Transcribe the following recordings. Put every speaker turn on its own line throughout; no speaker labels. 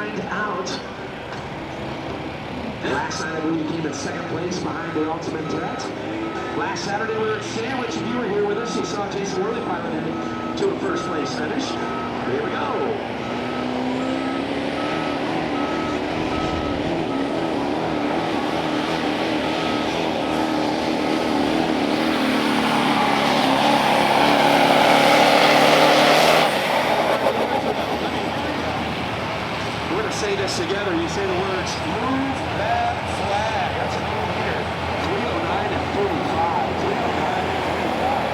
find out. Last night, I believe he came in second place behind the Ultimate Threat. Last Saturday, we were at Sandwich. If you were here with us, you saw Jason Worley pilot heading to a first place finish. Here we go. Say this together. You say the words, move that flag. That's a new here. 309 and 45. 309 and 45.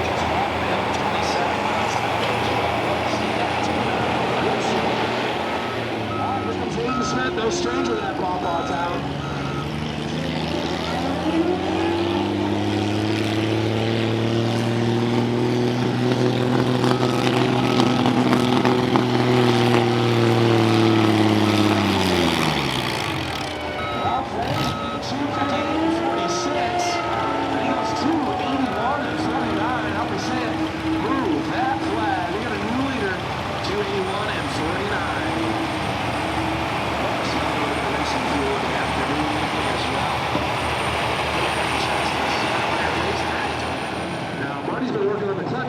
Just Yorkville, 27 miles an hour. See that? All right, here comes Aiden Smith. No stranger to that ball town.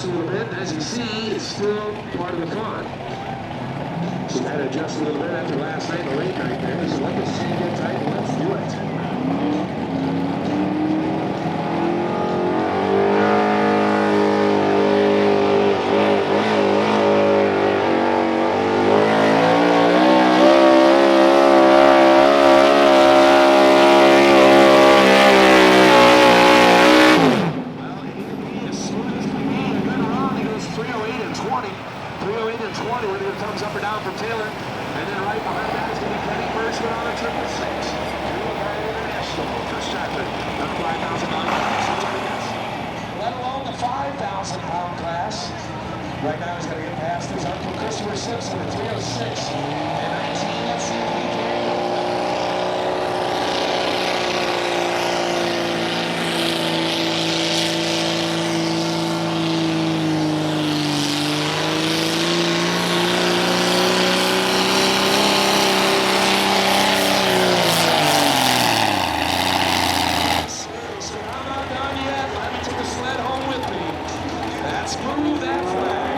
A little bit, as you see, it's still part of the fun. Just had to adjust a little bit after last night, the late night there. So let this thing get tight, let's do it. Right now he's going to get past his Uncle Christopher Simpson at 306 and 19. Let's see if he can. So I'm not done yet. Let me take the sled home with me. That's move that flag.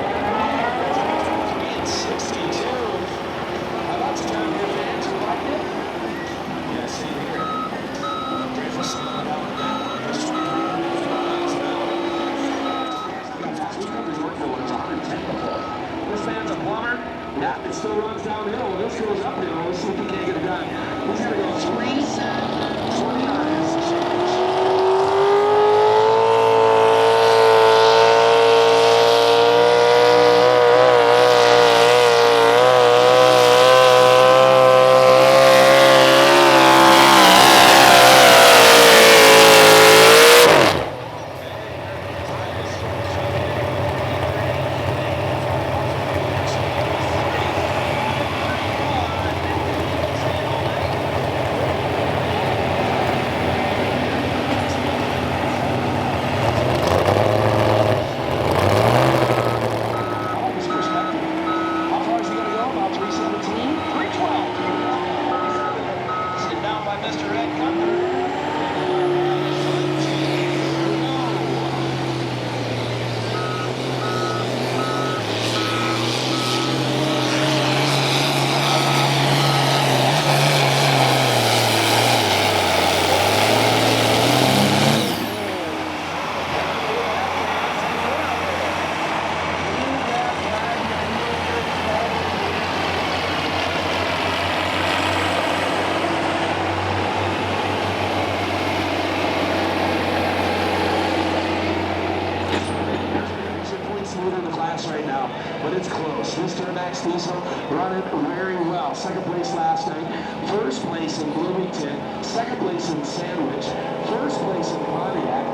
62. How about you down here, fans who like it? Yeah, see here. Great for someone out of that one. This 23 miles an hour. We got fast recovery Yorkville when it's 110 before. This man's a plumber. Yeah, it still runs downhill. Well, this goes uphill. Let's see if he can't get it done. He's going to go 3:29. Right now, but it's close. Mr. Max Diesel running very well. Second place last night, first place in Bloomington, second place in Sandwich, first place in Pontiac,